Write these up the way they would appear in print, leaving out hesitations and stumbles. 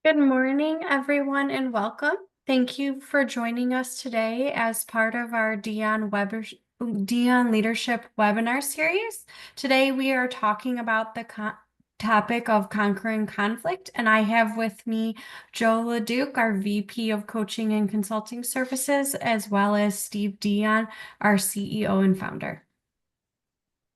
Good morning, everyone, and welcome. Thank you for joining us today as part of our Dion Leadership webinar series. Today, we are talking about the topic of conquering conflict, and I have with me Joe LeDuc, our VP of Coaching and Consulting Services, as well as Steve Dion, our CEO and founder.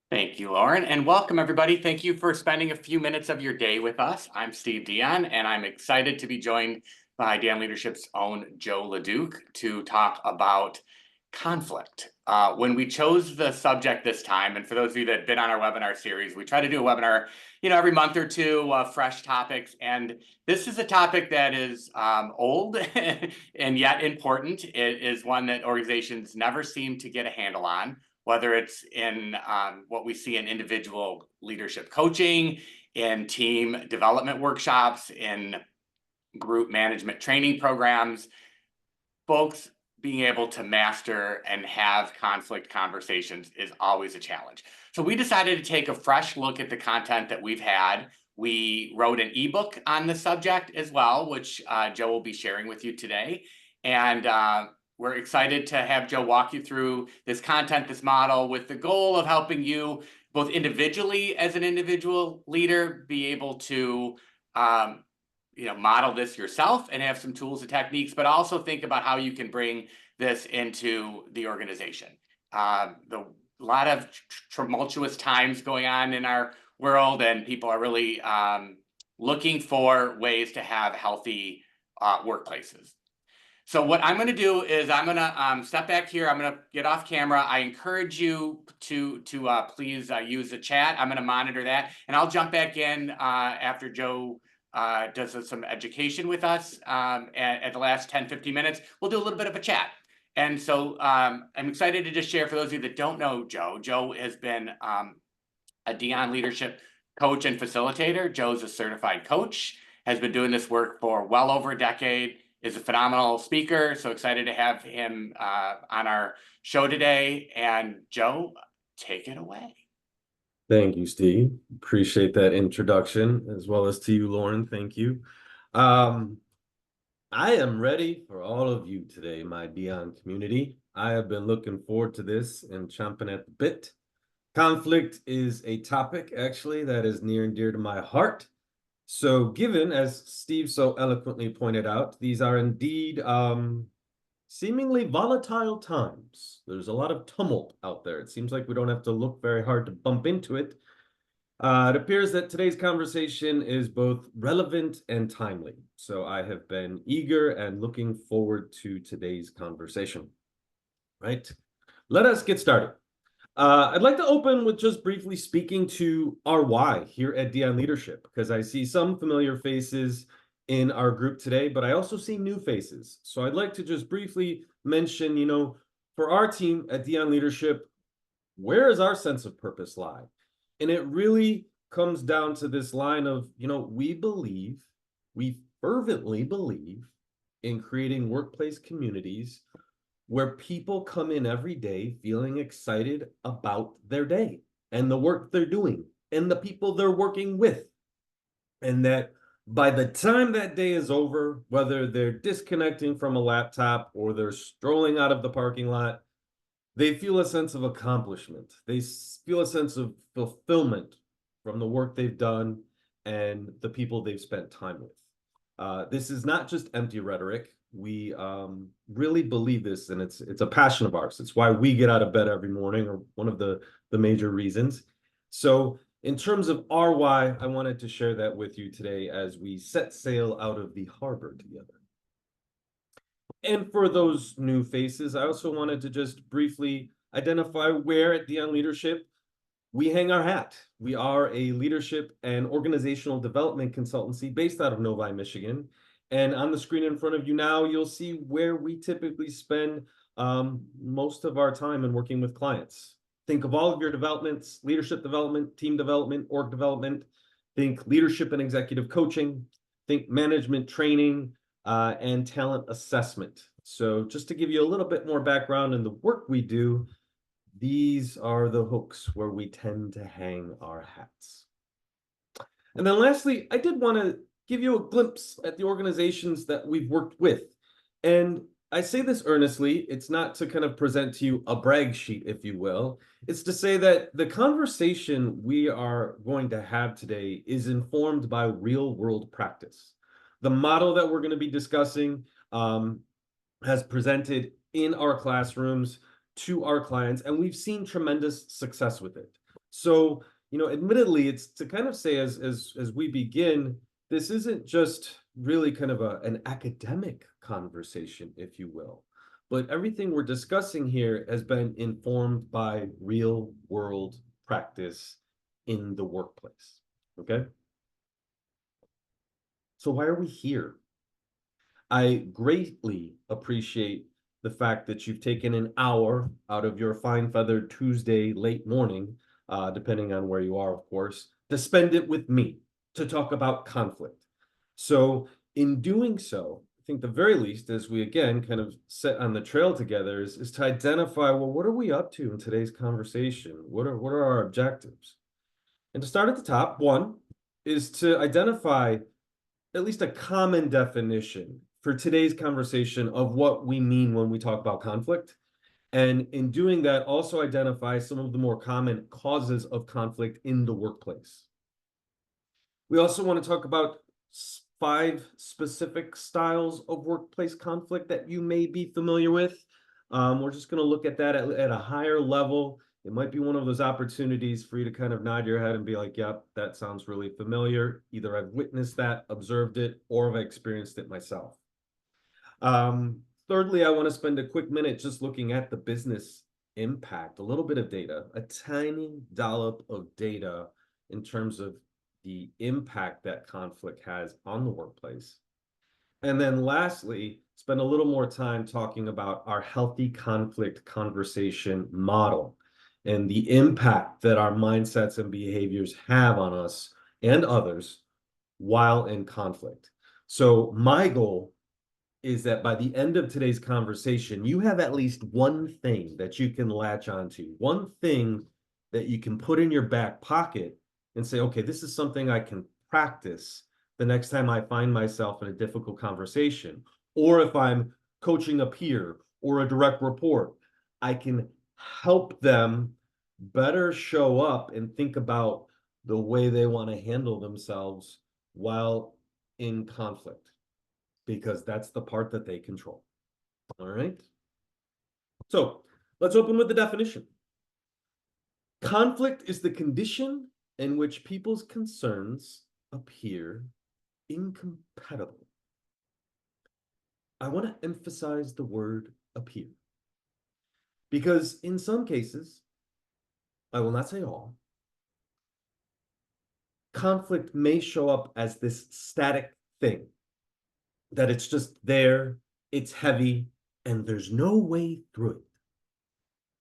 Thank you, Lauren, and welcome everybody. Thank you for spending a few minutes of your day with us. I'm Steve Dion, and I'm excited to be joined by Dion Leadership's own Joe LeDuc to talk about conflict. When we chose the subject this time, and for those of you that have been on our webinar series, we try to do a webinar, every month or two, fresh topics, and this is a topic that is old and yet important. It is one that organizations never seem to get a handle on, whether it's in what we see in individual leadership coaching, in team development workshops, in group management training programs. Folks being able to master and have conflict conversations is always a challenge. So we decided to take a fresh look at the content that we've had. We wrote an ebook on the subject as well, which Joe will be sharing with you today. And we're excited to have Joe walk you through this content, this model, with the goal of helping you both individually as an individual leader be able to model this yourself and have some tools and techniques, but also think about how you can bring this into the organization. A lot of tumultuous times going on in our world, and people are really looking for ways to have healthy workplaces. So what I'm going to do is I'm going to step back here. I'm going to get off camera. I encourage you to please use the chat. I'm going to monitor that, and I'll jump back in after Joe does some education with us at the last 10-15 minutes. We'll do a little bit of a chat. And so I'm excited to just share, for those of you that don't know Joe, Joe has been a Dion leadership coach and facilitator. Joe's a certified coach, has been doing this work for well over a decade, is a phenomenal speaker. So excited to have him on our show today. And Joe, take it away. Thank you, Steve. Appreciate that introduction, as well as to you, Lauren. Thank you. I am ready for all of you today, my Dion community. I have been looking forward to this and chomping at the bit. Conflict is a topic, actually, that is near and dear to my heart. So given, as Steve so eloquently pointed out, these are indeed seemingly volatile times. There's a lot of tumult out there. It seems like we don't have to look very hard to bump into it. It appears that today's conversation is both relevant and timely. So I have been eager and looking forward to today's conversation. Right? Let us get started. I'd like to open with just briefly speaking to our why here at Dion Leadership, because I see some familiar faces in our group today, but I also see new faces. So I'd like to just briefly mention, for our team at Dion Leadership, where does our sense of purpose lie? And it really comes down to this line of, we fervently believe in creating workplace communities where people come in every day feeling excited about their day and the work they're doing and the people they're working with. And that by the time that day is over, whether they're disconnecting from a laptop or they're strolling out of the parking lot, they feel a sense of accomplishment. They feel a sense of fulfillment from the work they've done and the people they've spent time with. This is not just empty rhetoric. We really believe this, and it's a passion of ours. It's why we get out of bed every morning, or one of the major reasons. So in terms of our why, I wanted to share that with you today as we set sail out of the harbor together. And for those new faces, I also wanted to just briefly identify where at Dion Leadership we hang our hat. We are a leadership and organizational development consultancy based out of Novi, Michigan. And on the screen in front of you now, you'll see where we typically spend most of our time in working with clients. Think of all of your developments: leadership development, team development, org development. Think leadership and executive coaching. Think management training and talent assessment. So just to give you a little bit more background in the work we do, these are the hooks where we tend to hang our hats. And then lastly, I did want to give you a glimpse at the organizations that we've worked with. And I say this earnestly, it's not to kind of present to you a brag sheet, if you will. It's to say that the conversation we are going to have today is informed by real world practice. The model that we're going to be discussing has presented in our classrooms to our clients, and we've seen tremendous success with it. So, admittedly, it's to kind of say as we begin, this isn't just really kind of an academic conversation, if you will, but everything we're discussing here has been informed by real world practice in the workplace. Okay. So why are we here? I greatly appreciate the fact that you've taken an hour out of your fine feathered Tuesday late morning, depending on where you are, of course, to spend it with me to talk about conflict. So in doing so, I think the very least, as we again kind of set on the trail together, is to identify, well, what are we up to in today's conversation? What are our objectives? And to start at the top, one is to identify at least a common definition for today's conversation of what we mean when we talk about conflict. And in doing that, also identify some of the more common causes of conflict in the workplace. We also want to talk about 5 specific styles of workplace conflict that you may be familiar with. We're just going to look at that at a higher level. It might be one of those opportunities for you to kind of nod your head and be like, yep, that sounds really familiar. Either I've witnessed that, observed it, or I've experienced it myself. Thirdly, I want to spend a quick minute just looking at the business impact, a little bit of data, a tiny dollop of data in terms of the impact that conflict has on the workplace. And then lastly, spend a little more time talking about our healthy conflict conversation model and the impact that our mindsets and behaviors have on us and others while in conflict. So my goal is that by the end of today's conversation, you have at least one thing that you can latch onto, one thing that you can put in your back pocket and say, okay, this is something I can practice the next time I find myself in a difficult conversation, or if I'm coaching a peer or a direct report, I can help them better show up and think about the way they want to handle themselves while in conflict, because that's the part that they control. All right. So let's open with the definition. Conflict is the condition in which people's concerns appear incompatible. I want to emphasize the word appear, because in some cases, I will not say all, conflict may show up as this static thing, that it's just there, it's heavy, and there's no way through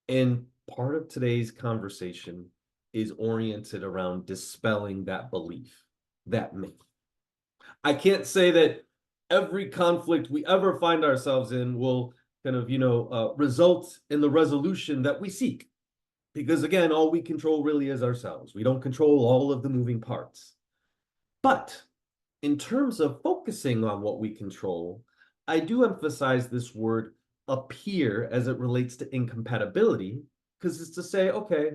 it. And part of today's conversation is oriented around dispelling that belief, that myth. I can't say that every conflict we ever find ourselves in will kind of, result in the resolution that we seek. Because again, all we control really is ourselves. We don't control all of the moving parts. But in terms of focusing on what we control, I do emphasize this word appear as it relates to incompatibility, because it's to say, okay,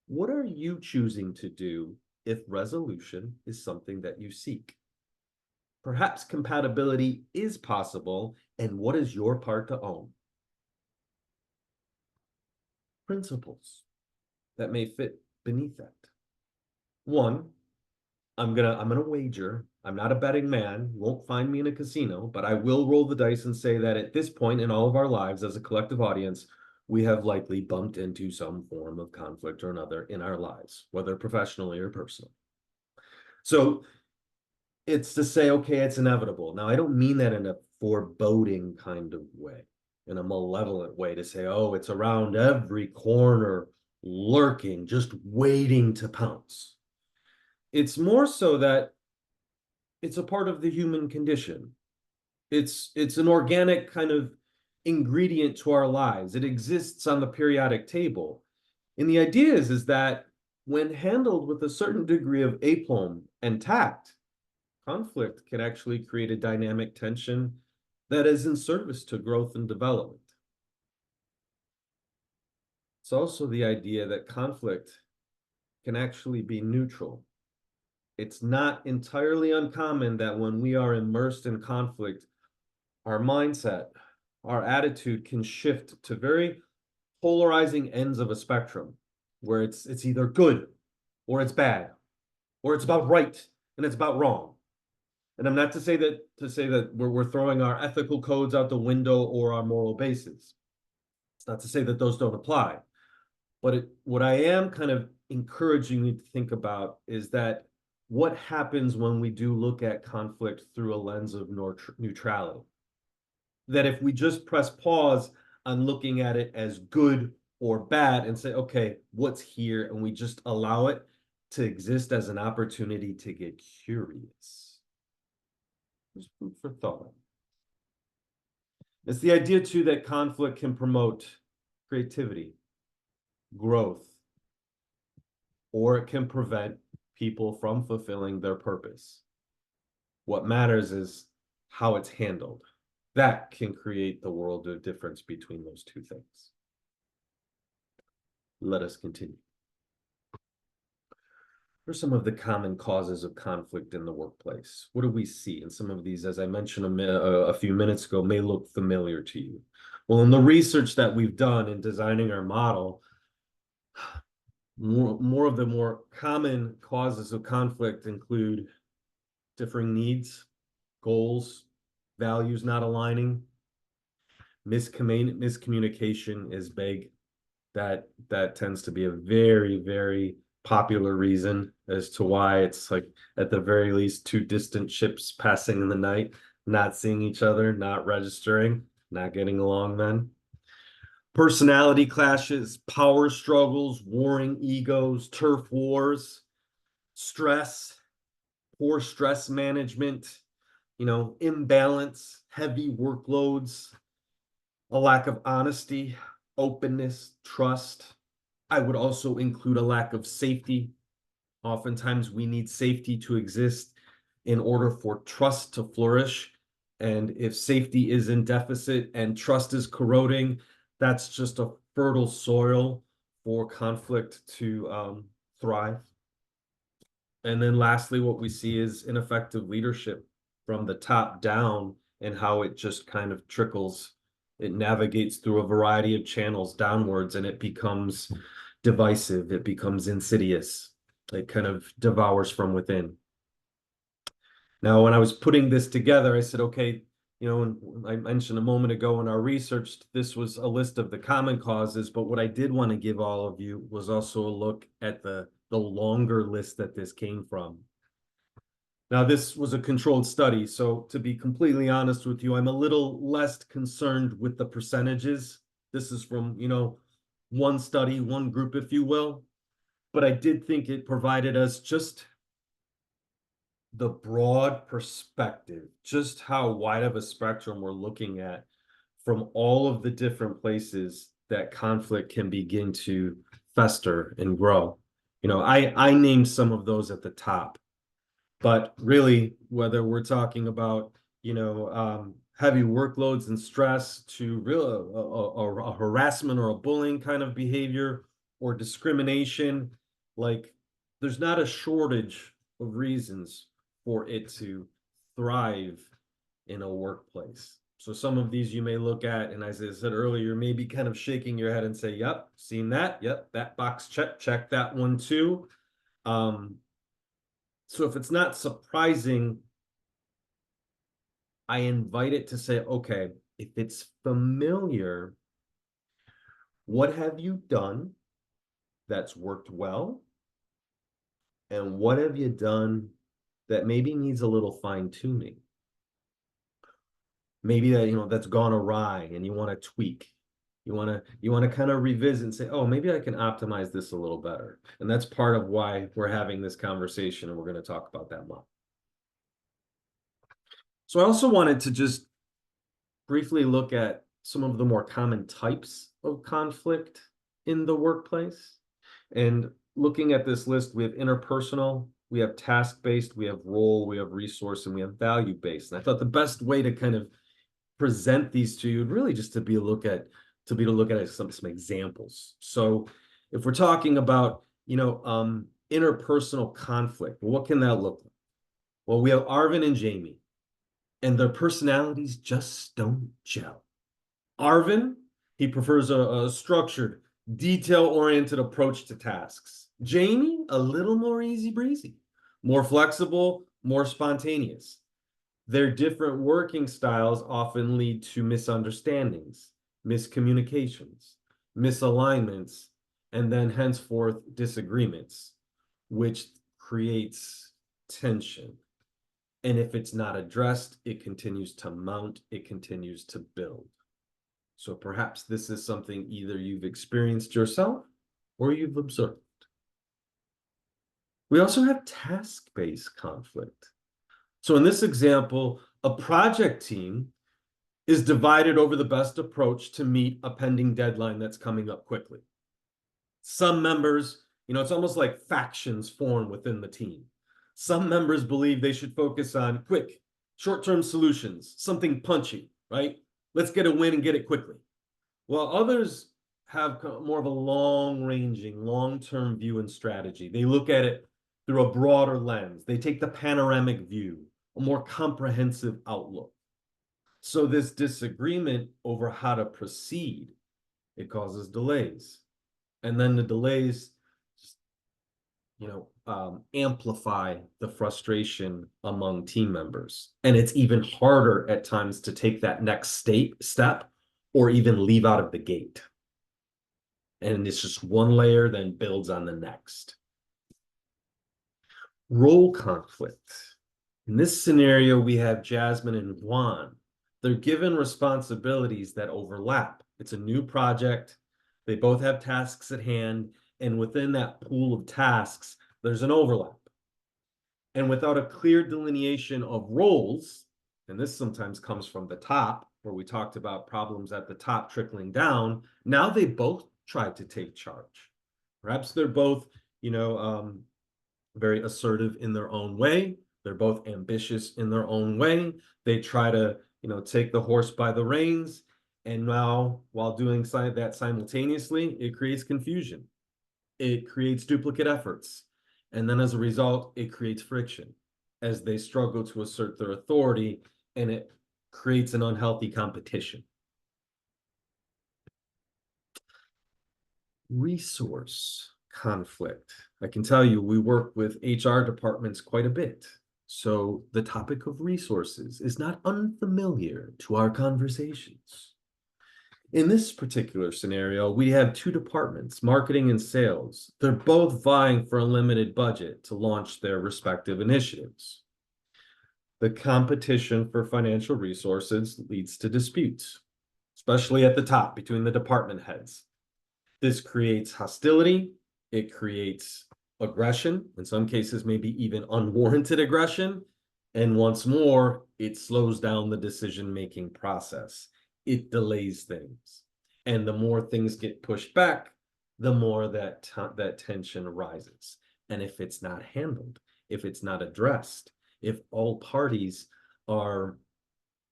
what are you choosing to do if resolution is something that you seek? Perhaps compatibility is possible, and what is your part to own? Principles that may fit beneath that. One, I'm gonna wager, I'm not a betting man, you won't find me in a casino, but I will roll the dice and say that at this point in all of our lives as a collective audience, we have likely bumped into some form of conflict or another in our lives, whether professionally or personally. So it's to say, okay, it's inevitable. Now, I don't mean that in a foreboding kind of way, in a malevolent way, to say, oh, it's around every corner, lurking, just waiting to pounce. It's more so that it's a part of the human condition. It's an organic kind of ingredient to our lives. It exists on the periodic table. And the idea is that when handled with a certain degree of aplomb and tact, conflict can actually create a dynamic tension that is in service to growth and development. It's also the idea that conflict can actually be neutral. It's not entirely uncommon that when we are immersed in conflict, our mindset, our attitude can shift to very polarizing ends of a spectrum, where it's either good or it's bad, or it's about right and it's about wrong. And I'm not to say that we're throwing our ethical codes out the window or our moral basis. It's not to say that those don't apply. But what I am kind of encouraging you to think about is that what happens when we do look at conflict through a lens of neutrality. That if we just press pause on looking at it as good or bad and say, okay, what's here? And we just allow it to exist as an opportunity to get curious. Just food for thought. It's the idea too that conflict can promote creativity, growth, or it can prevent people from fulfilling their purpose. What matters is how it's handled. That can create the world of difference between those two things. Let us continue. What are some of the common causes of conflict in the workplace? What do we see? And some of these, as I mentioned a few minutes ago, may look familiar to you. Well, in the research that we've done in designing our model, more of the more common causes of conflict include differing needs, goals, values not aligning. Miscommunication is big. That tends to be a very, very popular reason as to why it's like at the very least two distant ships passing in the night, not seeing each other, not registering, not getting along then. Personality clashes, power struggles, warring egos, turf wars, stress, poor stress management, imbalance, heavy workloads, a lack of honesty, openness, trust. I would also include a lack of safety. Oftentimes we need safety to exist in order for trust to flourish. And if safety is in deficit and trust is corroding, that's just a fertile soil for conflict to thrive. And then lastly, what we see is ineffective leadership from the top down and how it just kind of trickles. It navigates through a variety of channels downwards and it becomes divisive. It becomes insidious. It kind of devours from within. Now, when I was putting this together, I said, okay, and I mentioned a moment ago in our research, this was a list of the common causes, but what I did want to give all of you was also a look at the longer list that this came from. Now, this was a controlled study, so to be completely honest with you, I'm a little less concerned with the percentages. This is from, one study, one group, if you will, but I did think it provided us just the broad perspective, just how wide of a spectrum we're looking at from all of the different places that conflict can begin to fester and grow. I named some of those at the top, but really, whether we're talking about, heavy workloads and stress to real a harassment or a bullying kind of behavior or discrimination, like there's not a shortage of reasons for it to thrive in a workplace. So some of these you may look at, and as I said earlier, maybe kind of shaking your head and say, yep, seen that. Yep, that box check that one too. So if it's not surprising, I invite it to say, okay, if it's familiar, what have you done that's worked well? And what have you done that maybe needs a little fine tuning? Maybe that, that's gone awry and you want to tweak. You want to kind of revisit and say, oh, maybe I can optimize this a little better. And that's part of why we're having this conversation, and we're going to talk about that more. So I also wanted to just briefly look at some of the more common types of conflict in the workplace. And looking at this list, we have interpersonal, we have task-based, we have role, we have resource, and we have value-based. And I thought the best way to kind of present these to you would really just to be to look at some examples. So if we're talking about, interpersonal conflict, well, what can that look like? Well, we have Arvin and Jamie, and their personalities just don't gel. Arvin, he prefers a structured, detail-oriented approach to tasks. Jamie, a little more easy breezy, more flexible, more spontaneous. Their different working styles often lead to misunderstandings, miscommunications, misalignments, and then henceforth disagreements, which creates tension. And if it's not addressed, it continues to mount, it continues to build. So perhaps this is something either you've experienced yourself or you've observed. We also have task-based conflict. So in this example, a project team is divided over the best approach to meet a pending deadline that's coming up quickly. Some members, it's almost like factions form within the team. Some members believe they should focus on quick, short-term solutions, something punchy, right? Let's get a win and get it quickly. While others have more of a long-ranging, long-term view and strategy. They look at it through a broader lens. They take the panoramic view, a more comprehensive outlook. So this disagreement over how to proceed, it causes delays. And then the delays, amplify the frustration among team members. And it's even harder at times to take that next step or even leave out of the gate. And it's just one layer then builds on the next. Role conflict. In this scenario, we have Jasmine and Juan. They're given responsibilities that overlap. It's a new project. They both have tasks at hand. And within that pool of tasks, there's an overlap. And without a clear delineation of roles, and this sometimes comes from the top, where we talked about problems at the top trickling down, now they both tried to take charge. Perhaps they're both, very assertive in their own way. They're both ambitious in their own way. They try to, take the horse by the reins. And now, while doing that simultaneously, it creates confusion. It creates duplicate efforts. And then as a result, it creates friction as they struggle to assert their authority, and it creates an unhealthy competition. Resource conflict. I can tell you, we work with HR departments quite a bit. So the topic of resources is not unfamiliar to our conversations. In this particular scenario, we have two departments, marketing and sales. They're both vying for a limited budget to launch their respective initiatives. The competition for financial resources leads to disputes, especially at the top between the department heads. This creates hostility. It creates aggression, in some cases, maybe even unwarranted aggression. And once more, it slows down the decision-making process. It delays things. And the more things get pushed back, the more that tension arises. And if it's not handled, if it's not addressed, if all parties are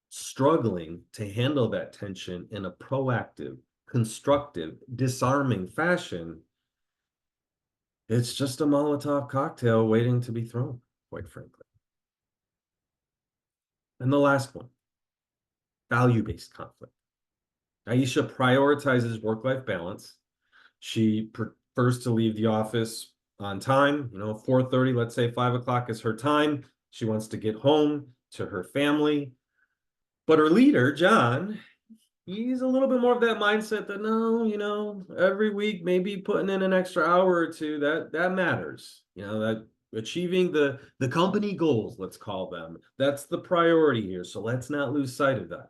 struggling to handle that tension in a proactive, constructive, disarming fashion, it's just a Molotov cocktail waiting to be thrown, quite frankly. And the last one, value-based conflict. Aisha prioritizes work-life balance. She prefers to leave the office on time, 4:30, let's say 5 o'clock is her time. She wants to get home to her family. But her leader, John, he's a little bit more of that mindset that, no, every week, maybe putting in an extra hour or two, that matters. That achieving the company goals, let's call them, that's the priority here. So let's not lose sight of that.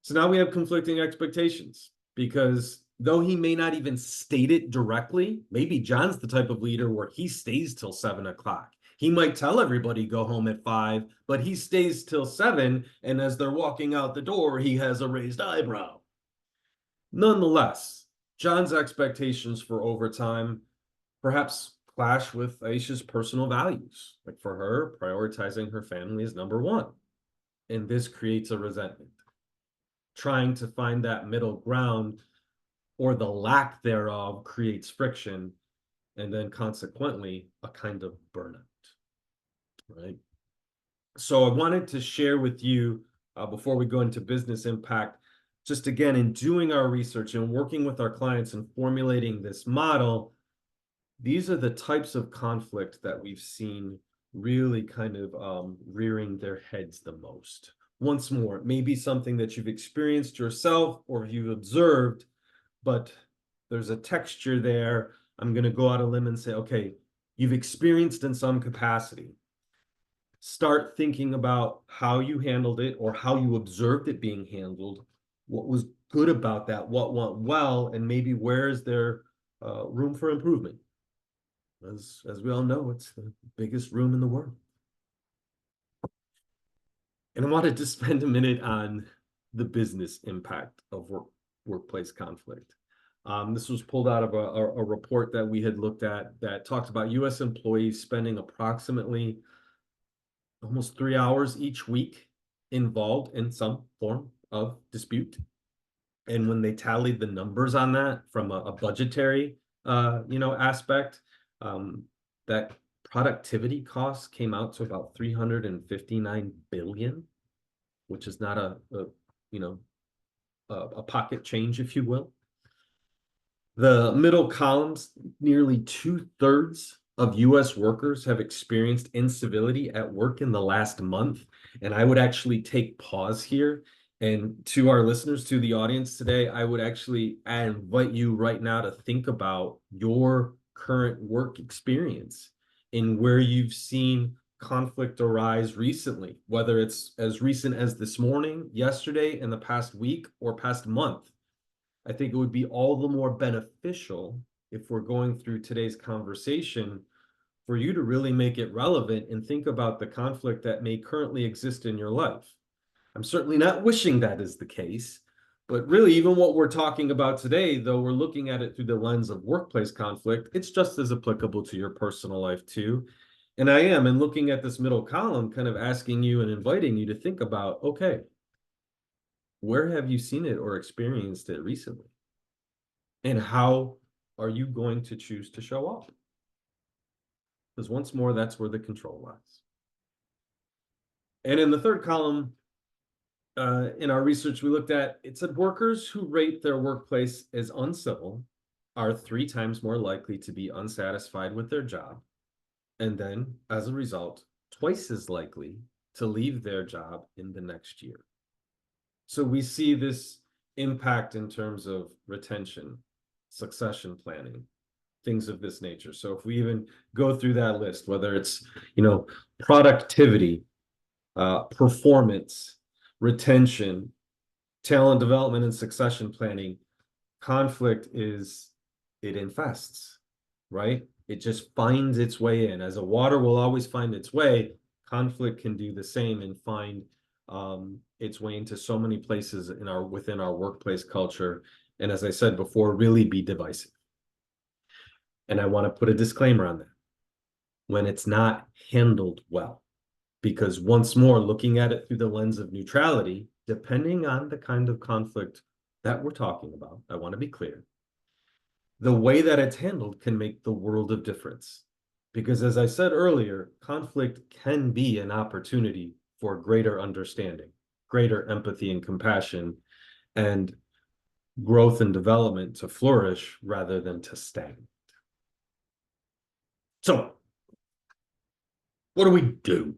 So now we have conflicting expectations, because though he may not even state it directly, maybe John's the type of leader where he stays till 7 o'clock. He might tell everybody go home at 5, but he stays till 7. And as they're walking out the door, he has a raised eyebrow. Nonetheless, John's expectations for overtime perhaps clash with Aisha's personal values. Like for her, prioritizing her family is number one. And this creates a resentment. Trying to find that middle ground or the lack thereof creates friction, and then consequently a kind of burnout, right? So I wanted to share with you before we go into business impact, just again, in doing our research and working with our clients and formulating this model, these are the types of conflict that we've seen really kind of rearing their heads the most. Once more, it may be something that you've experienced yourself or you've observed, but there's a texture there. I'm going to go out on a limb and say, okay, you've experienced in some capacity. Start thinking about how you handled it or how you observed it being handled. What was good about that? What went well? And maybe where is there room for improvement? As we all know, it's the biggest room in the world. And I wanted to spend a minute on the business impact of workplace conflict. This was pulled out of a report that we had looked at that talked about U.S. employees spending approximately almost 3 hours each week involved in some form of dispute. And when they tallied the numbers on that from a budgetary aspect, that productivity costs came out to about 359 billion, which is not a pocket change, if you will. The middle columns, nearly 2/3 of US workers have experienced incivility at work in the last month. And I would actually take pause here. And to our listeners, to the audience today, I would actually invite you right now to think about your current work experience and where you've seen conflict arise recently, whether it's as recent as this morning, yesterday, in the past week, or past month. I think it would be all the more beneficial if we're going through today's conversation for you to really make it relevant and think about the conflict that may currently exist in your life. I'm certainly not wishing that is the case, but really even what we're talking about today, though we're looking at it through the lens of workplace conflict, it's just as applicable to your personal life too. And I am, in looking at this middle column, kind of asking you and inviting you to think about, okay, where have you seen it or experienced it recently? And how are you going to choose to show up? Because once more, that's where the control lies. And in the third column, in our research, we looked at, it said workers who rate their workplace as uncivil are 3 times more likely to be unsatisfied with their job. And then, as a result, twice as likely to leave their job in the next year. So we see this impact in terms of retention, succession planning, things of this nature. So if we even go through that list, whether it's, productivity, performance, retention, talent development, and succession planning, conflict it infests, right? It just finds its way in. As a water will always find its way, conflict can do the same and find its way into so many places within our workplace culture. And as I said before, really be divisive. And I want to put a disclaimer on that when it's not handled well, because once more, looking at it through the lens of neutrality, depending on the kind of conflict that we're talking about, I want to be clear, the way that it's handled can make the world of difference. Because as I said earlier, conflict can be an opportunity for greater understanding, greater empathy and compassion, and growth and development to flourish rather than to stagnate. So, what do we do?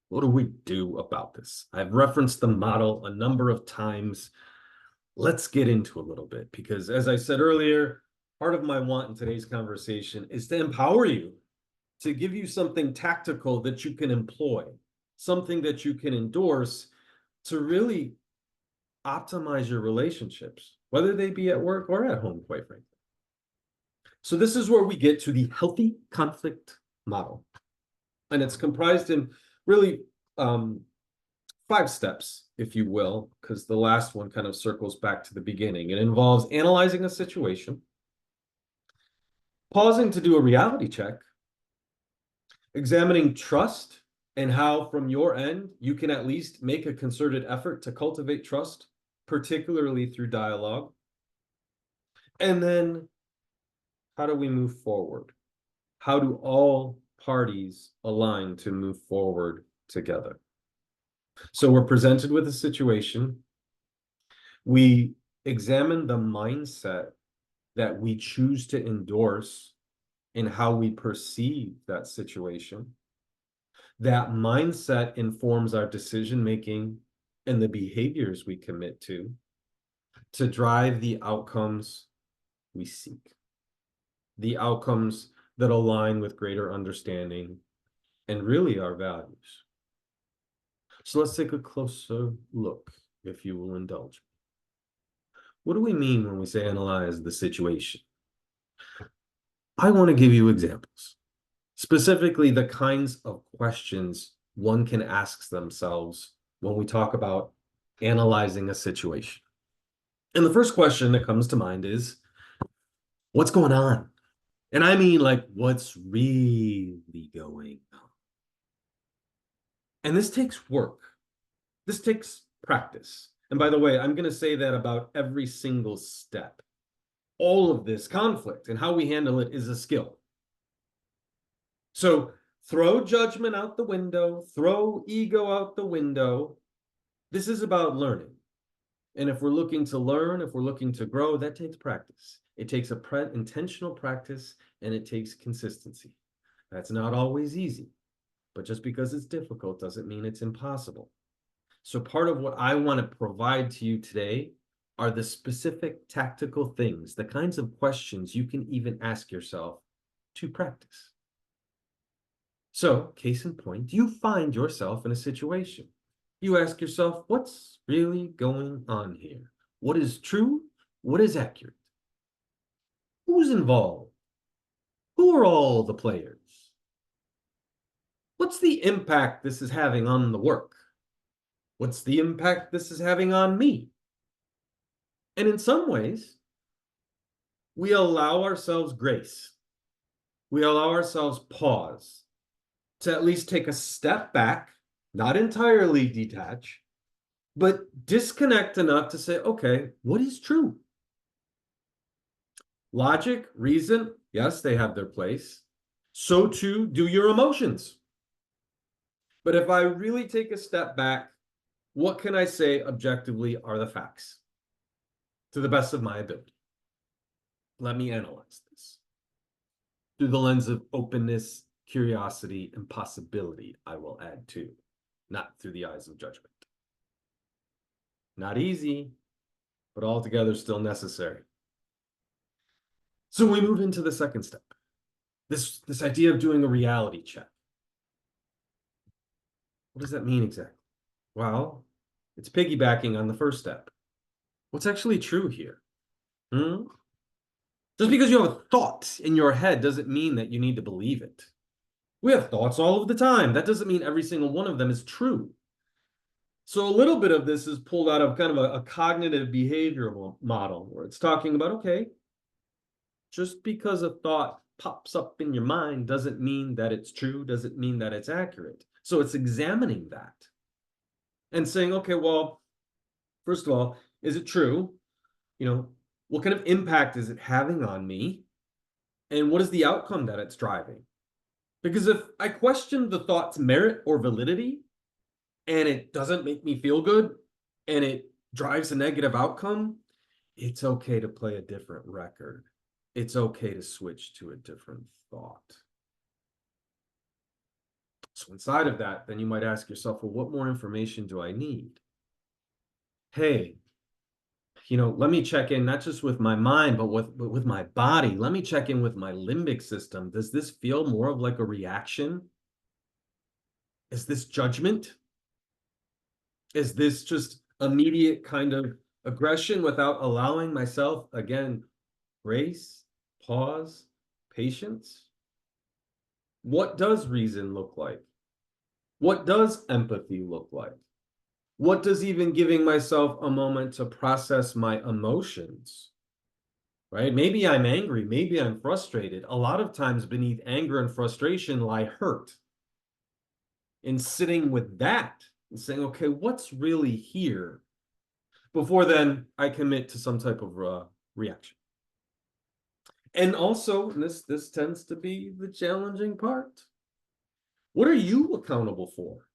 What do we do about this? I've referenced the model a number of times. Let's get into a little bit, because as I said earlier, part of my want in today's conversation is to empower you, to give you something tactical that you can employ, something that you can endorse to really optimize your relationships, whether they be at work or at home, quite frankly. So this is where we get to the healthy conflict model. And it's comprised in really 5 steps, if you will, because the last one kind of circles back to the beginning. It involves analyzing a situation, pausing to do a reality check, examining trust and how from your end you can at least make a concerted effort to cultivate trust, particularly through dialogue. And then how do we move forward? How do all parties align to move forward together? So we're presented with a situation. We examine the mindset that we choose to endorse in how we perceive that situation. That mindset informs our decision-making and the behaviors we commit to drive the outcomes we seek. The outcomes that align with greater understanding and really our values. So let's take a closer look, if you will indulge me. What do we mean when we say analyze the situation? I want to give you examples, specifically the kinds of questions one can ask themselves when we talk about analyzing a situation. And the first question that comes to mind is, what's going on? And I mean, like, what's really going on? And this takes work. This takes practice. And by the way, I'm going to say that about every single step. All of this conflict and how we handle it is a skill. So throw judgment out the window, throw ego out the window. This is about learning. And if we're looking to learn, if we're looking to grow, that takes practice. It takes intentional practice, and it takes consistency. That's not always easy, but just because it's difficult doesn't mean it's impossible. So part of what I want to provide to you today are the specific tactical things, the kinds of questions you can even ask yourself to practice. So, case in point, you find yourself in a situation. You ask yourself, what's really going on here? What is true? What is accurate? Who's involved? Who are all the players? What's the impact this is having on the work? What's the impact this is having on me? And in some ways, we allow ourselves grace. We allow ourselves pause to at least take a step back, not entirely detach, but disconnect enough to say, okay, what is true? Logic, reason, yes, they have their place. So too do your emotions. But if I really take a step back, what can I say objectively are the facts to the best of my ability? Let me analyze this through the lens of openness, curiosity, and possibility, I will add too, not through the eyes of judgment. Not easy, but altogether still necessary. So we move into the second step, this idea of doing a reality check. What does that mean exactly? Well, it's piggybacking on the first step. What's actually true here? Just because you have a thought in your head doesn't mean that you need to believe it. We have thoughts all of the time. That doesn't mean every single one of them is true. So a little bit of this is pulled out of kind of a cognitive behavioral model where it's talking about, okay, just because a thought pops up in your mind doesn't mean that it's true, doesn't mean that it's accurate. So it's examining that and saying, okay, well, first of all, is it true? You know, what kind of impact is it having on me? And what is the outcome that it's driving? Because if I question the thought's merit or validity, and it doesn't make me feel good, and it drives a negative outcome, it's okay to play a different record. It's okay to switch to a different thought. So inside of that, then you might ask yourself, well, what more information do I need? Hey, you know, let me check in not just with my mind, but with my body. Let me check in with my limbic system. Does this feel more of like a reaction? Is this judgment? Is this just immediate kind of aggression without allowing myself, again, grace, pause, patience? What does reason look like? What does empathy look like? What does even giving myself a moment to process my emotions, right? Maybe I'm angry, maybe I'm frustrated. A lot of times beneath anger and frustration lie hurt. In sitting with that and saying, okay, what's really here? Before then, I commit to some type of reaction. And also, and this tends to be the challenging part. What are you accountable for?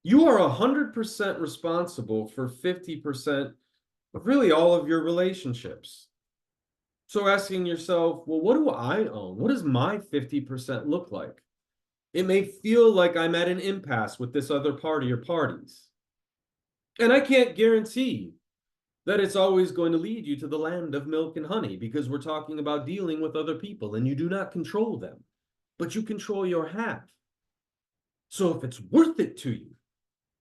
You are 100% responsible for 50% of really all of your relationships. So asking yourself, well, what do I own? What does my 50% look like? It may feel like I'm at an impasse with this other party or parties. And I can't guarantee that it's always going to lead you to the land of milk and honey, because we're talking about dealing with other people and you do not control them, but you control your half. So if it's worth it to you,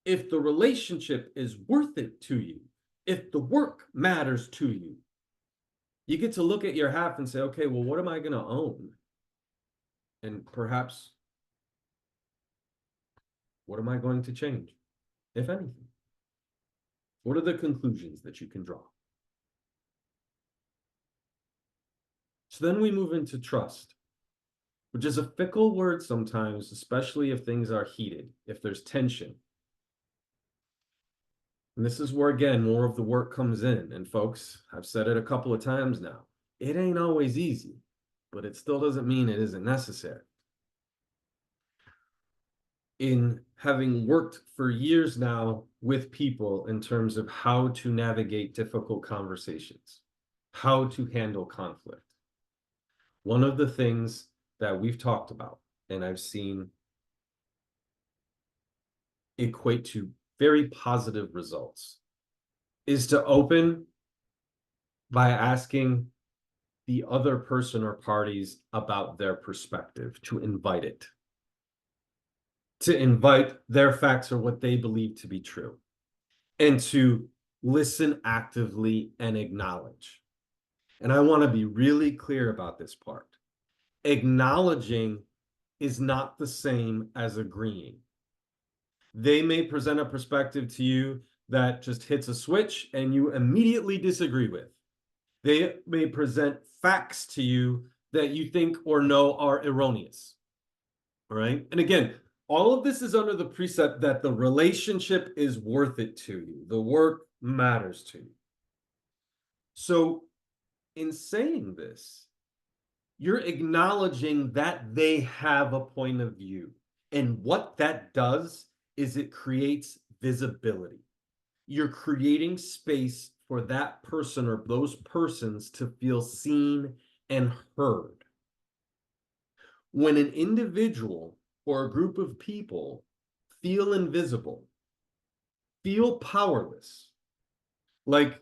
if the relationship is worth it to you, if the work matters to you, you get to look at your half and say, okay, well, what am I going to own? And perhaps, what am I going to change, if anything? What are the conclusions that you can draw? So then we move into trust, which is a fickle word sometimes, especially if things are heated, if there's tension. And this is where, again, more of the work comes in. And folks, I've said it a couple of times now, it ain't always easy, but it still doesn't mean it isn't necessary. In having worked for years now with people in terms of how to navigate difficult conversations, how to handle conflict, one of the things that we've talked about and I've seen equate to very positive results is to open by asking the other person or parties about their perspective, to invite it, to invite their facts or what they believe to be true, and to listen actively and acknowledge. And I want to be really clear about this part. Acknowledging is not the same as agreeing. They may present a perspective to you that just hits a switch and you immediately disagree with. They may present facts to you that you think or know are erroneous. All right. And again, all of this is under the precept that the relationship is worth it to you. The work matters to you. So in saying this, you're acknowledging that they have a point of view. And what that does is it creates visibility. You're creating space for that person or those persons to feel seen and heard. When an individual or a group of people feel invisible, feel powerless, like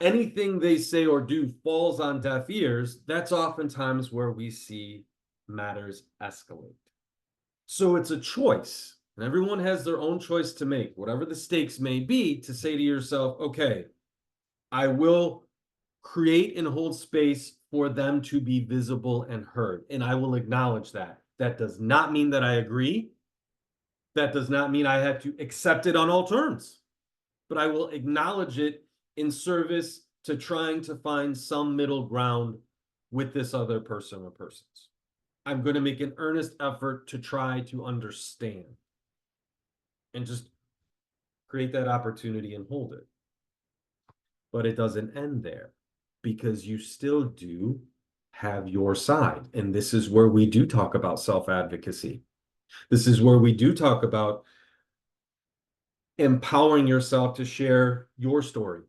anything they say or do falls on deaf ears, that's oftentimes where we see matters escalate. So it's a choice, and everyone has their own choice to make, whatever the stakes may be, to say to yourself, okay, I will create and hold space for them to be visible and heard, and I will acknowledge that. That does not mean that I agree. That does not mean I have to accept it on all terms, but I will acknowledge it in service to trying to find some middle ground with this other person or persons. I'm going to make an earnest effort to try to understand and just create that opportunity and hold it. But it doesn't end there, because you still do have your side. And this is where we do talk about self-advocacy. This is where we do talk about empowering yourself to share your story,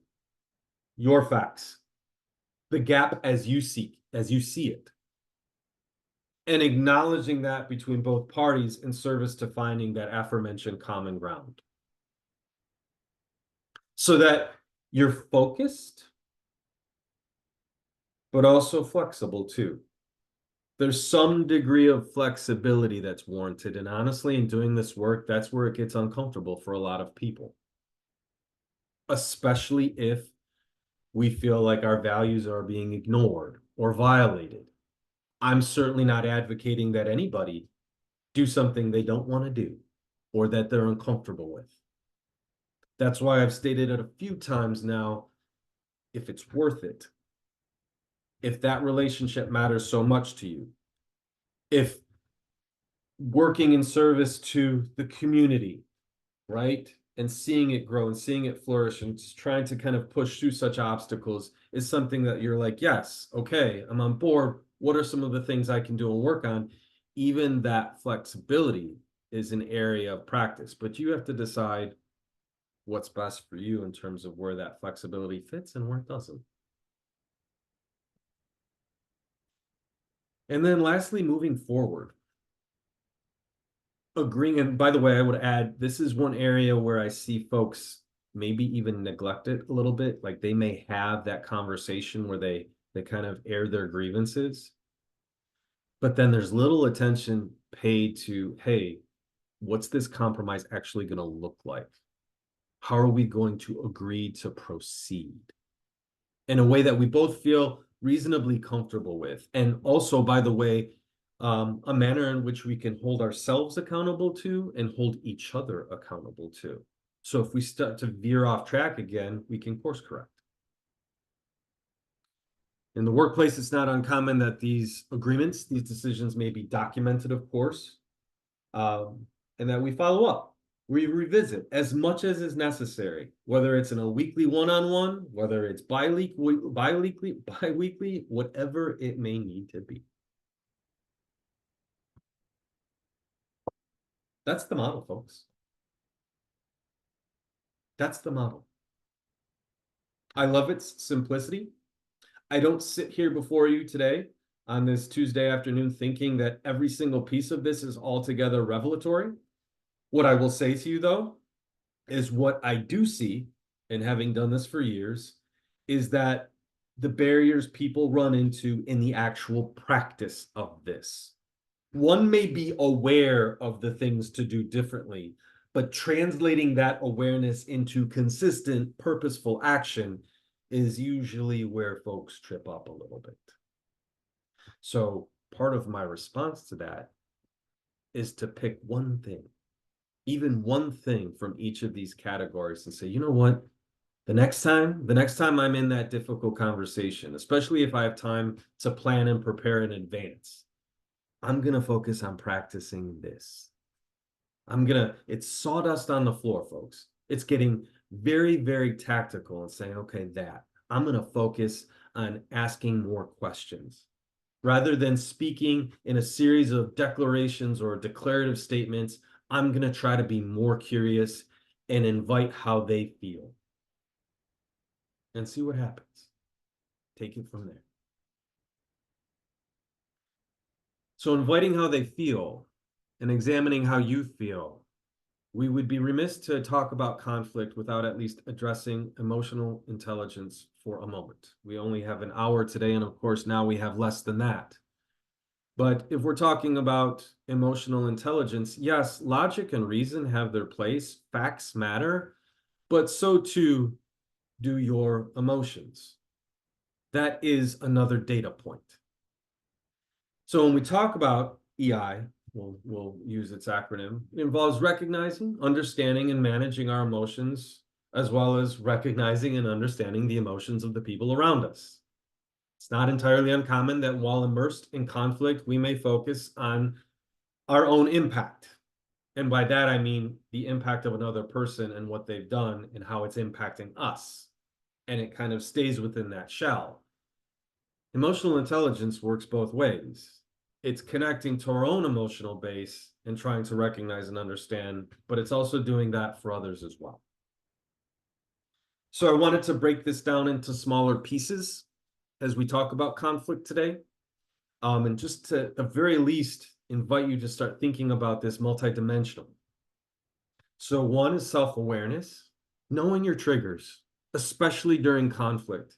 your facts, the gap as you see it, and acknowledging that between both parties in service to finding that aforementioned common ground, so that you're focused, but also flexible too. There's some degree of flexibility that's warranted. And honestly, in doing this work, that's where it gets uncomfortable for a lot of people, especially if we feel like our values are being ignored or violated. I'm certainly not advocating that anybody do something they don't want to do or that they're uncomfortable with. That's why I've stated it a few times now, if it's worth it, if that relationship matters so much to you, if working in service to the community, right? And seeing it grow and seeing it flourish and just trying to kind of push through such obstacles is something that you're like, yes, okay, I'm on board. What are some of the things I can do and work on? Even that flexibility is an area of practice, but you have to decide what's best for you in terms of where that flexibility fits and where it doesn't. And then lastly, moving forward, agreeing, and by the way, I would add, this is one area where I see folks maybe even neglect it a little bit. Like they may have that conversation where they kind of air their grievances, but then there's little attention paid to, hey, what's this compromise actually going to look like? How are we going to agree to proceed in a way that we both feel reasonably comfortable with? And also, by the way, a manner in which we can hold ourselves accountable to and hold each other accountable to. So if we start to veer off track again, we can course correct. In the workplace, it's not uncommon that these agreements, these decisions may be documented, of course, and that we follow up. We revisit as much as is necessary, whether it's in a weekly one-on-one, whether it's bi-weekly, whatever it may need to be. That's the model, folks. That's the model. I love its simplicity. I don't sit here before you today on this Tuesday afternoon thinking that every single piece of this is altogether revelatory. What I will say to you, though, is what I do see, and having done this for years, is that the barriers people run into in the actual practice of this. One may be aware of the things to do differently, but translating that awareness into consistent, purposeful action is usually where folks trip up a little bit. So part of my response to that is to pick one thing, even one thing from each of these categories and say, you know what, the next time I'm in that difficult conversation, especially if I have time to plan and prepare in advance, I'm going to focus on practicing this. It's sawdust on the floor, folks. It's getting very, very tactical and saying, okay, I'm going to focus on asking more questions rather than speaking in a series of declarations or declarative statements. I'm going to try to be more curious and invite how they feel and see what happens. Take it from there. So inviting how they feel and examining how you feel, we would be remiss to talk about conflict without at least addressing emotional intelligence for a moment. We only have an hour today, and of course now we have less than that. But if we're talking about emotional intelligence, yes, logic and reason have their place, facts matter, but so too do your emotions. That is another data point. So when we talk about EI, we'll use its acronym. It involves recognizing, understanding, and managing our emotions, as well as recognizing and understanding the emotions of the people around us. It's not entirely uncommon that while immersed in conflict, we may focus on our own impact. And by that, I mean the impact of another person and what they've done and how it's impacting us. And it kind of stays within that shell. Emotional intelligence works both ways. It's connecting to our own emotional base and trying to recognize and understand, but it's also doing that for others as well. So I wanted to break this down into smaller pieces as we talk about conflict today. And just to, at the very least, invite you to start thinking about this multidimensional. So one is self-awareness, knowing your triggers, especially during conflict.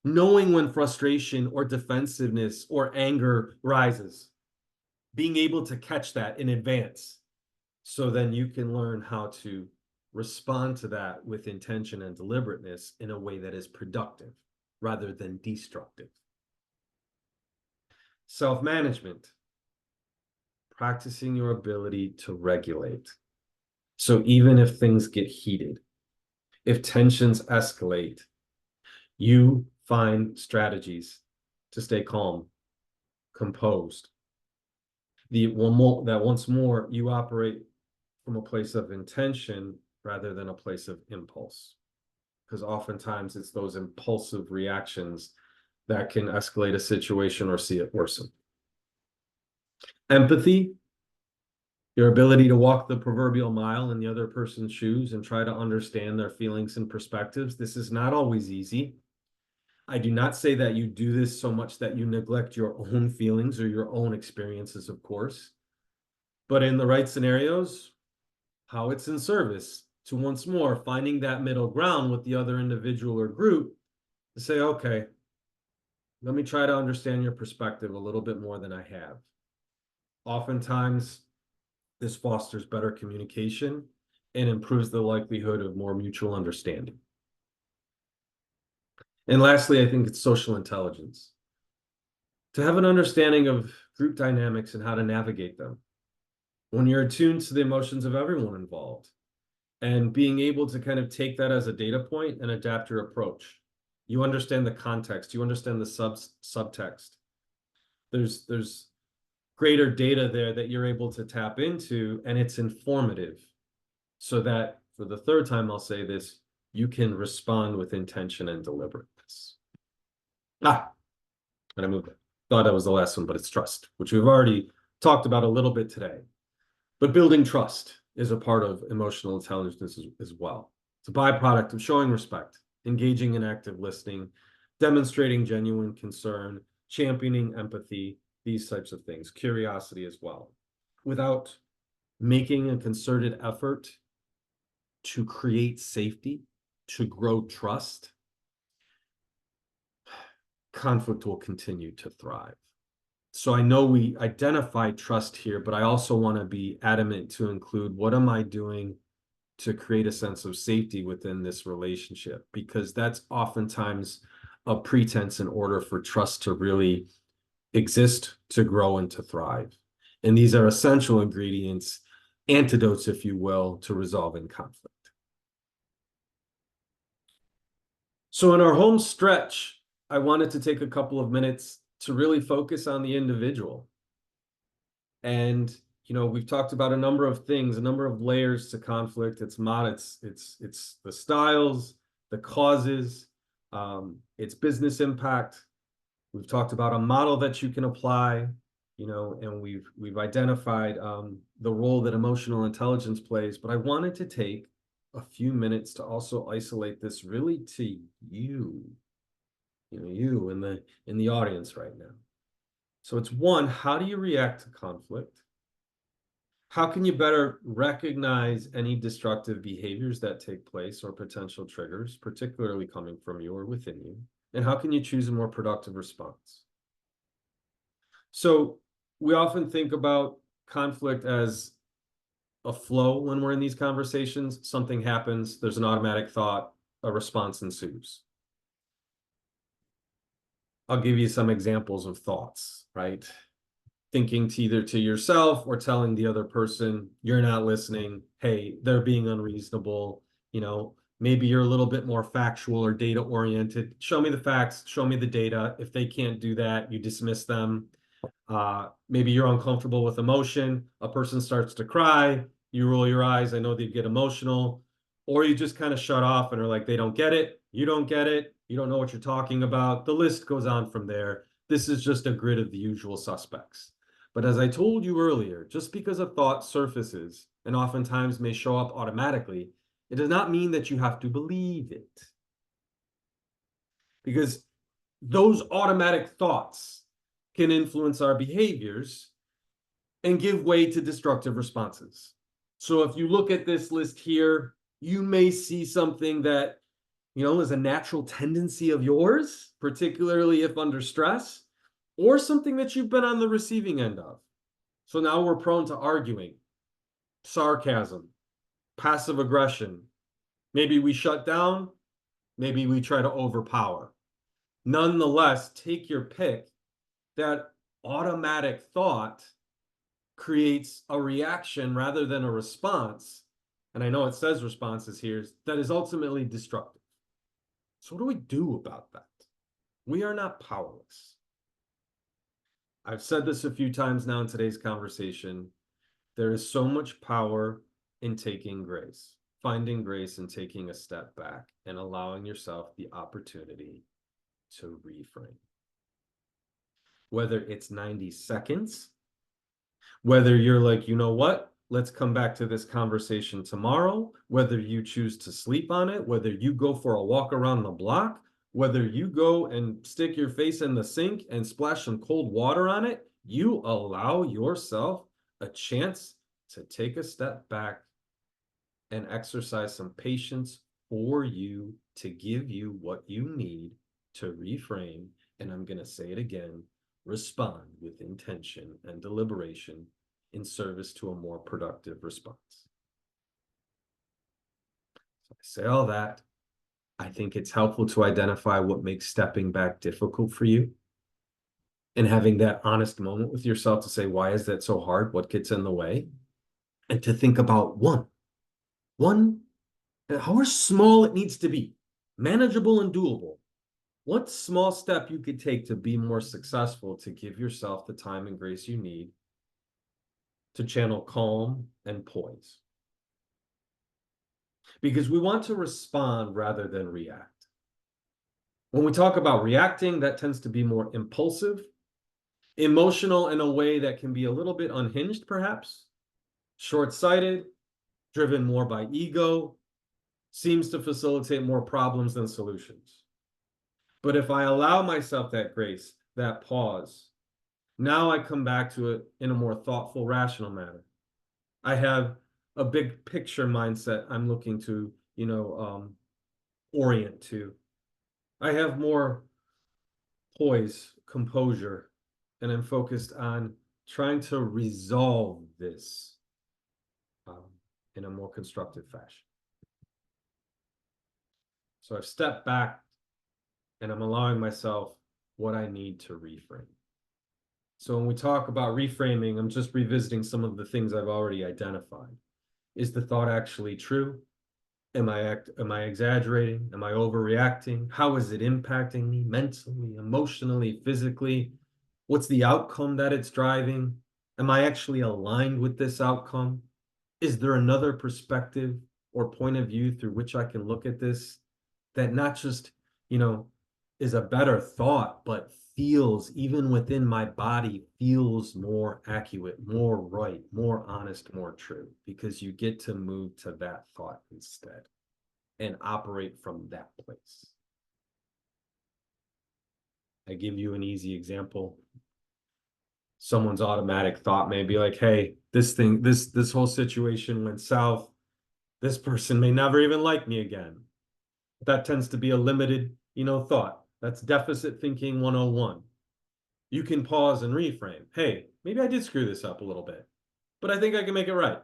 Knowing when frustration or defensiveness or anger rises, being able to catch that in advance, so then you can learn how to respond to that with intention and deliberateness in a way that is productive rather than destructive. Self-management, practicing your ability to regulate. So even if things get heated, if tensions escalate, you find strategies to stay calm, composed. That once more you operate from a place of intention rather than a place of impulse. Because oftentimes it's those impulsive reactions that can escalate a situation or see it worsen. Empathy, your ability to walk the proverbial mile in the other person's shoes and try to understand their feelings and perspectives. This is not always easy. I do not say that you do this so much that you neglect your own feelings or your own experiences, of course. But in the right scenarios, how it's in service to once more finding that middle ground with the other individual or group to say, okay, let me try to understand your perspective a little bit more than I have. Oftentimes, this fosters better communication and improves the likelihood of more mutual understanding. And lastly, I think it's social intelligence. To have an understanding of group dynamics and how to navigate them. When you're attuned to the emotions of everyone involved and being able to kind of take that as a data point and adapt your approach. You understand the context, you understand the subtext. There's greater data there that you're able to tap into, and it's informative. So that, for the third time I'll say this, you can respond with intention and deliberateness. And I moved it. Thought that was the last one, but it's trust, which we've already talked about a little bit today. But building trust is a part of emotional intelligence as well. It's a byproduct of showing respect, engaging in active listening, demonstrating genuine concern, championing empathy, these types of things, curiosity as well, without making a concerted effort to create safety, to grow trust, conflict will continue to thrive. So I know we identify trust here, but I also want to be adamant to include what am I doing to create a sense of safety within this relationship, because that's oftentimes a pretense in order for trust to really exist, to grow, and to thrive. And these are essential ingredients, antidotes, if you will, to resolving conflict. So in our home stretch, I wanted to take a couple of minutes to really focus on the individual. And, you know, we've talked about a number of things, a number of layers to conflict. It's the styles, the causes, its business impact. We've talked about a model that you can apply, you know, and we've identified the role that emotional intelligence plays. But I wanted to take a few minutes to also isolate this really to you, you in the audience right now. So it's one, how do you react to conflict? How can you better recognize any destructive behaviors that take place or potential triggers, particularly coming from you or within you? And how can you choose a more productive response? So we often think about conflict as a flow when we're in these conversations. Something happens, there's an automatic thought, a response ensues. I'll give you some examples of thoughts, right? Thinking either to yourself or telling the other person, you're not listening. Hey, they're being unreasonable. You know, maybe you're a little bit more factual or data oriented. Show me the facts, show me the data. If they can't do that, you dismiss them. Maybe you're uncomfortable with emotion. A person starts to cry. You roll your eyes. I know they'd get emotional. Or you just kind of shut off and are like, they don't get it. You don't get it. You don't know what you're talking about. The list goes on from there. This is just a grid of the usual suspects. But as I told you earlier, just because a thought surfaces and oftentimes may show up automatically, it does not mean that you have to believe it. Because those automatic thoughts can influence our behaviors and give way to destructive responses. So if you look at this list here, you may see something that, you know, is a natural tendency of yours, particularly if under stress, or something that you've been on the receiving end of. So now we're prone to arguing, sarcasm, passive aggression. Maybe we shut down, maybe we try to overpower. Nonetheless, take your pick. That automatic thought creates a reaction rather than a response. And I know it says responses here, that is ultimately destructive. So what do we do about that? We are not powerless. I've said this a few times now in today's conversation. There is so much power in taking grace, finding grace and taking a step back and allowing yourself the opportunity to reframe. Whether it's 90 seconds, whether you're like, you know what, let's come back to this conversation tomorrow, whether you choose to sleep on it, whether you go for a walk around the block, whether you go and stick your face in the sink and splash some cold water on it, you allow yourself a chance to take a step back and exercise some patience for you to give you what you need to reframe. And I'm going to say it again, respond with intention and deliberation in service to a more productive response. So I say all that. I think it's helpful to identify what makes stepping back difficult for you and having that honest moment with yourself to say, why is that so hard? What gets in the way? And to think about one, however small it needs to be, manageable and doable. What small step you could take to be more successful, to give yourself the time and grace you need to channel calm and poise. Because we want to respond rather than react. When we talk about reacting, that tends to be more impulsive, emotional in a way that can be a little bit unhinged, perhaps, short-sighted, driven more by ego, seems to facilitate more problems than solutions. But if I allow myself that grace, that pause, now I come back to it in a more thoughtful, rational manner. I have a big picture mindset I'm looking to, orient to. I have more poise, composure, and I'm focused on trying to resolve this in a more constructive fashion. So I've stepped back and I'm allowing myself what I need to reframe. So when we talk about reframing, I'm just revisiting some of the things I've already identified. Is the thought actually true? Am I exaggerating? Am I overreacting? How is it impacting me mentally, emotionally, physically? What's the outcome that it's driving? Am I actually aligned with this outcome? Is there another perspective or point of view through which I can look at this that not just, is a better thought, but feels, even within my body, feels more accurate, more right, more honest, more true, because you get to move to that thought instead and operate from that place. I give you an easy example. Someone's automatic thought may be like, hey, this whole situation went south. This person may never even like me again. That tends to be a limited, thought. That's deficit thinking 101. You can pause and reframe. Hey, maybe I did screw this up a little bit, but I think I can make it right.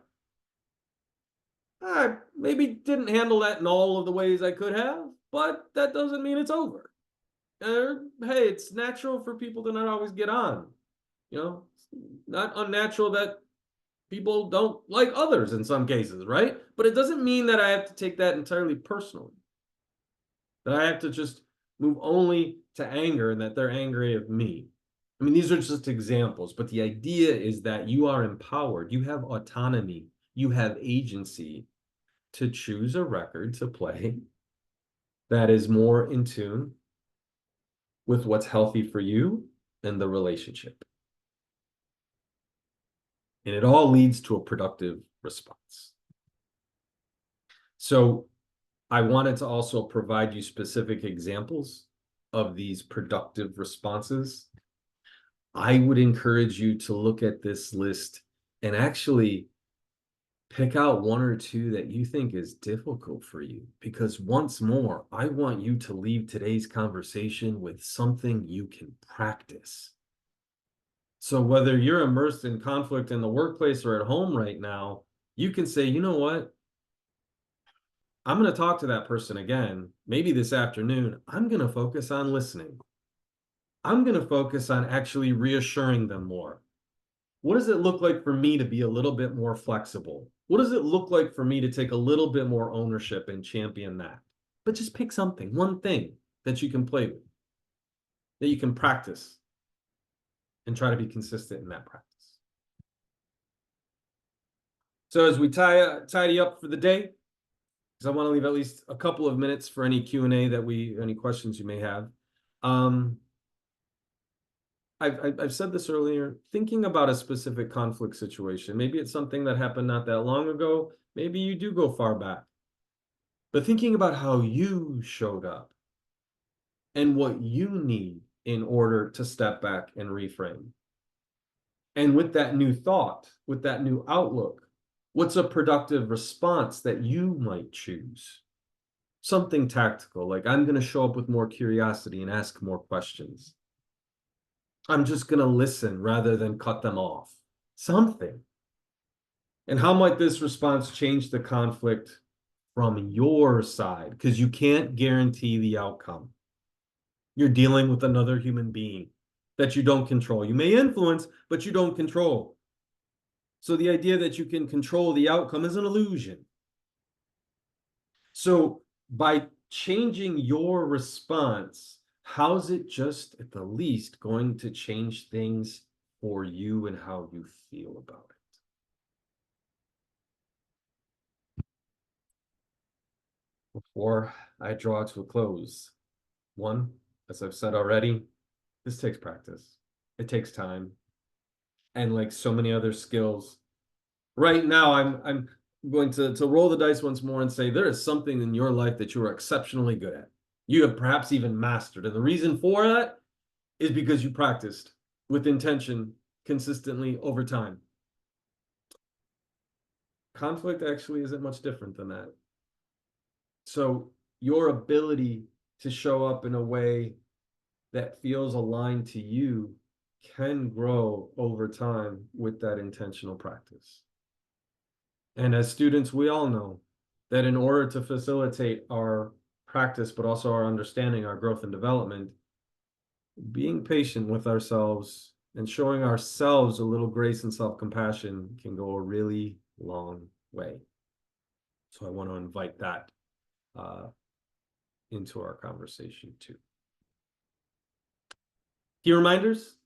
I maybe didn't handle that in all of the ways I could have, but that doesn't mean it's over. Hey, it's natural for people to not always get on. Not unnatural that people don't like others in some cases, right? But it doesn't mean that I have to take that entirely personally. That I have to just move only to anger and that they're angry at me. I mean, these are just examples, but the idea is that you are empowered. You have autonomy. You have agency to choose a record to play that is more in tune with what's healthy for you and the relationship. And it all leads to a productive response. So I wanted to also provide you specific examples of these productive responses. I would encourage you to look at this list and actually pick out one or two that you think is difficult for you, because once more, I want you to leave today's conversation with something you can practice. So whether you're immersed in conflict in the workplace or at home right now, you can say, you know what? I'm going to talk to that person again, maybe this afternoon. I'm going to focus on listening. I'm going to focus on actually reassuring them more. What does it look like for me to be a little bit more flexible? What does it look like for me to take a little bit more ownership and champion that? But just pick something, one thing that you can play with, that you can practice and try to be consistent in that practice. So as we tidy up for the day, because I want to leave at least a couple of minutes for any Q&A any questions you may have. I've said this earlier, thinking about a specific conflict situation. Maybe it's something that happened not that long ago. Maybe you do go far back. But thinking about how you showed up and what you need in order to step back and reframe. And with that new thought, with that new outlook, what's a productive response that you might choose? Something tactical, like I'm going to show up with more curiosity and ask more questions. I'm just going to listen rather than cut them off. Something. And how might this response change the conflict from your side? Because you can't guarantee the outcome. You're dealing with another human being that you don't control. You may influence, but you don't control. So the idea that you can control the outcome is an illusion. So by changing your response, how's it just at the least going to change things for you and how you feel about it? Before I draw to a close, one, as I've said already, this takes practice. It takes time. And like so many other skills, right now I'm going to roll the dice once more and say there is something in your life that you are exceptionally good at. You have perhaps even mastered. And the reason for that is because you practiced with intention consistently over time. Conflict actually isn't much different than that. So your ability to show up in a way that feels aligned to you can grow over time with that intentional practice. And as students, we all know that in order to facilitate our practice, but also our understanding, our growth and development, being patient with ourselves and showing ourselves a little grace and self-compassion can go a really long way. So I want to invite that into our conversation too. Key reminders,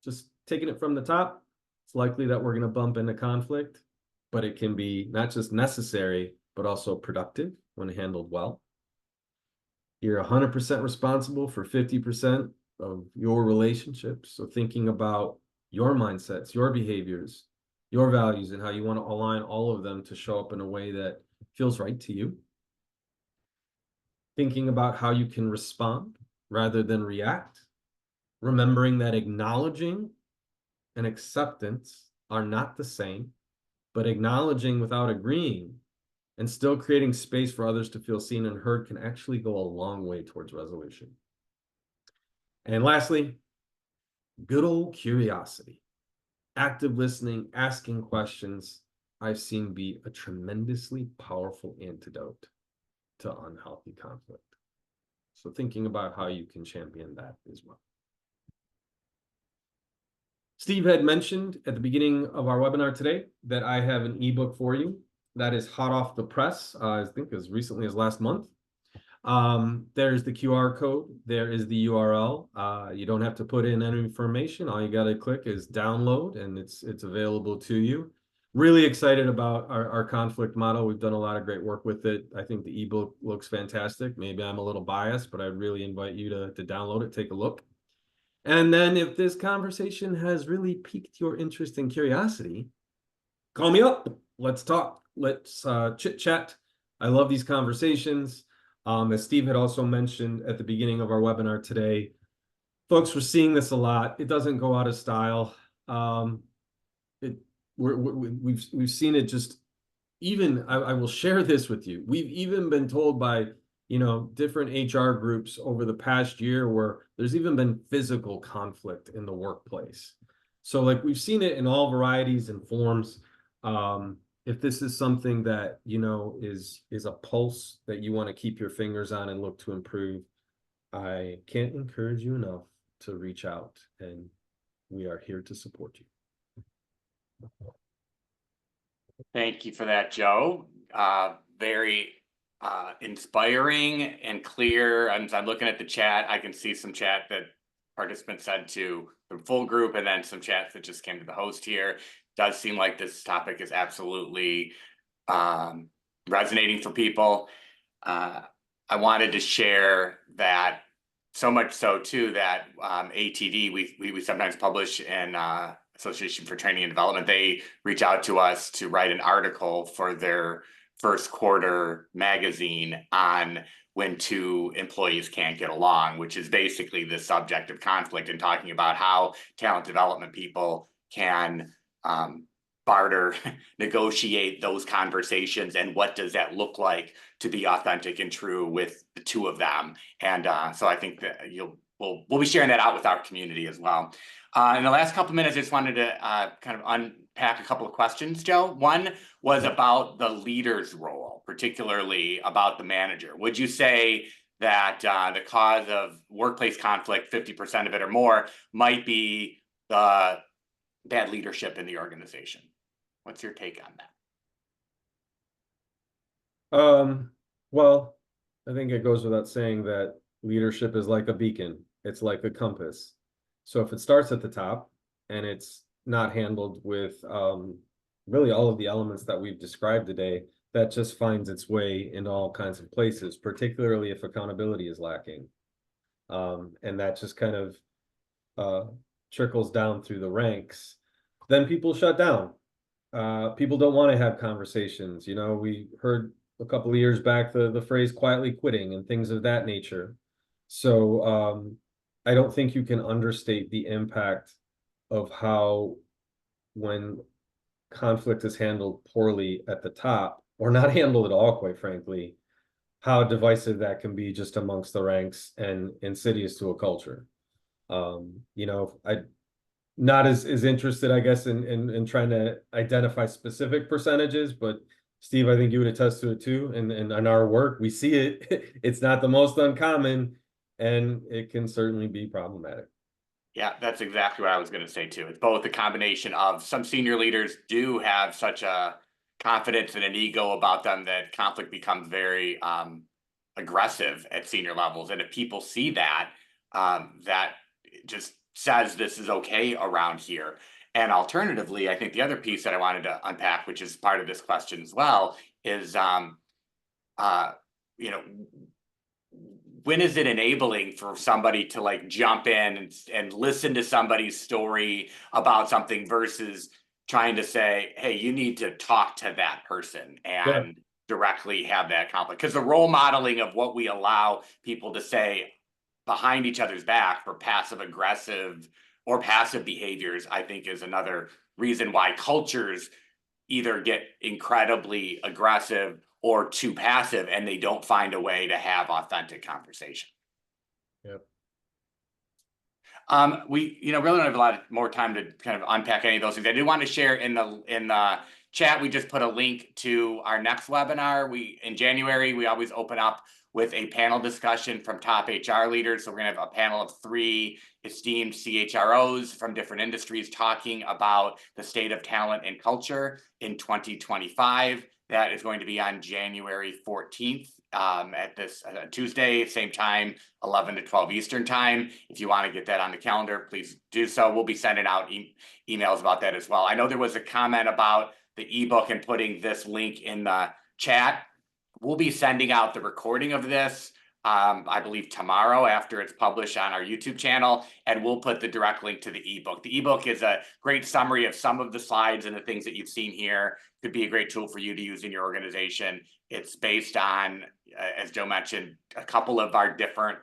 just taking it from the top, it's likely that we're going to bump into conflict, but it can be not just necessary, but also productive when handled well. You're 100% responsible for 50% of your relationships. So thinking about your mindsets, your behaviors, your values, and how you want to align all of them to show up in a way that feels right to you. Thinking about how you can respond rather than react. Remembering that acknowledging and acceptance are not the same, but acknowledging without agreeing and still creating space for others to feel seen and heard can actually go a long way towards resolution. And lastly, good old curiosity. Active listening, asking questions, I've seen be a tremendously powerful antidote to unhealthy conflict. So thinking about how you can champion that as well. Steve had mentioned at the beginning of our webinar today that I have an ebook for you that is hot off the press, I think as recently as last month. There's the QR code, there is the URL. You don't have to put in any information. All you got to click is download and it's available to you. Really excited about our conflict model. We've done a lot of great work with it. I think the ebook looks fantastic. Maybe I'm a little biased, but I'd really invite you to download it, take a look. And then if this conversation has really piqued your interest and curiosity, call me up. Let's talk. Let's chit chat. I love these conversations. As Steve had also mentioned at the beginning of our webinar today, folks, we're seeing this a lot. It doesn't go out of style. We've seen it just even, I will share this with you. We've even been told by different HR groups over the past year where there's even been physical conflict in the workplace. So like we've seen it in all varieties and forms. If this is something that, is a pulse that you want to keep your fingers on and look to improve, I can't encourage you enough to reach out, and we are here to support you. Thank you for that, Joe. Very inspiring and clear. I'm looking at the chat. I can see some chat that participants said to the full group, and then some chats that just came to the host here. Does seem like this topic is absolutely resonating for people. I wanted to share that, so much so too that ATD, we sometimes publish in Association for Training and Development. They reach out to us to write an article for their first quarter magazine on when two employees can't get along, which is basically the subject of conflict, and talking about how talent development people can barter, negotiate those conversations, and what does that look like to be authentic and true with the two of them. And so I think that we'll be sharing that out with our community as well. In the last couple minutes, I just wanted to kind of unpack a couple of questions, Joe. One was about the leader's role, particularly about the manager. Would you say that the cause of workplace conflict, 50% of it or more, might be the bad leadership in the organization? What's your take on that? Well, I think it goes without saying that leadership is like a beacon. It's like a compass. So if it starts at the top and it's not handled with really all of the elements that we've described today, that just finds its way in all kinds of places, particularly if accountability is lacking. And that just kind of trickles down through the ranks. Then people shut down. People don't want to have conversations. You know, we heard a couple of years back the phrase quietly quitting and things of that nature. So I don't think you can understate the impact of how, when conflict is handled poorly at the top, or not handled at all, quite frankly, how divisive that can be just amongst the ranks and insidious to a culture. You know, I not as interested, I guess, in trying to identify specific percentages, but Steve, I think you would attest to it too. And in our work, we see it. It's not the most uncommon, and it can certainly be problematic. Yeah, that's exactly what I was going to say too. It's both a combination of some senior leaders do have such a confidence and an ego about them that conflict becomes very aggressive at senior levels. And if people see that, that just says this is okay around here. And alternatively, I think the other piece that I wanted to unpack, which is part of this question as well, is you know, when is it enabling for somebody to like jump in and listen to somebody's story about something versus trying to say, hey, you need to talk to that person and directly have that conflict? Because the role modeling of what we allow people to say behind each other's back for passive aggressive or passive behaviors, I think, is another reason why cultures either get incredibly aggressive or too passive, and they don't find a way to have authentic conversation. Yep. We, really don't have a lot more time to kind of unpack any of those things. I did want to share in the chat, we just put a link to our next webinar. In January, we always open up with a panel discussion from top HR leaders. So we're gonna have a panel of 3 esteemed CHROs from different industries talking about the state of talent and culture in 2025. That is going to be on January 14th at this Tuesday, same time, 11 to 12 Eastern time. If you want to get that on the calendar, please do so. We'll be sending out emails about that as well. I know there was a comment about the ebook and putting this link in the chat. We'll be sending out the recording of this, I believe tomorrow after it's published on our YouTube channel, and we'll put the direct link to the ebook. The ebook is a great summary of some of the slides and the things that you've seen here. Could be a great tool for you to use in your organization. It's based on, as Joe mentioned, a couple of our different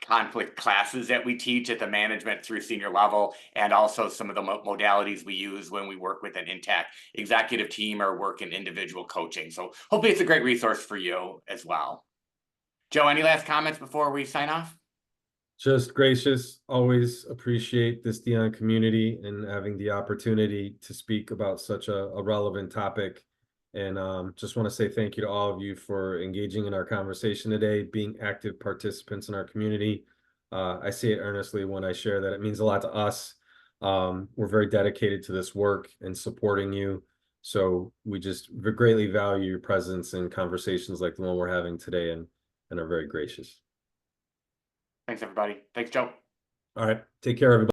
conflict classes that we teach at the management through senior level, and also some of the modalities we use when we work with an intact executive team or work in individual coaching. So hopefully it's a great resource for you as well. Joe, any last comments before we sign off? Just gracious, always appreciate this Dion community and having the opportunity to speak about such a relevant topic. And just want to say thank you to all of you for engaging in our conversation today, being active participants in our community. I say it earnestly when I share that it means a lot to us. We're very dedicated to this work and supporting you. So we just greatly value your presence in conversations like the one we're having today, and are very gracious. Thanks, everybody. Thanks, Joe. All right, take care, everybody.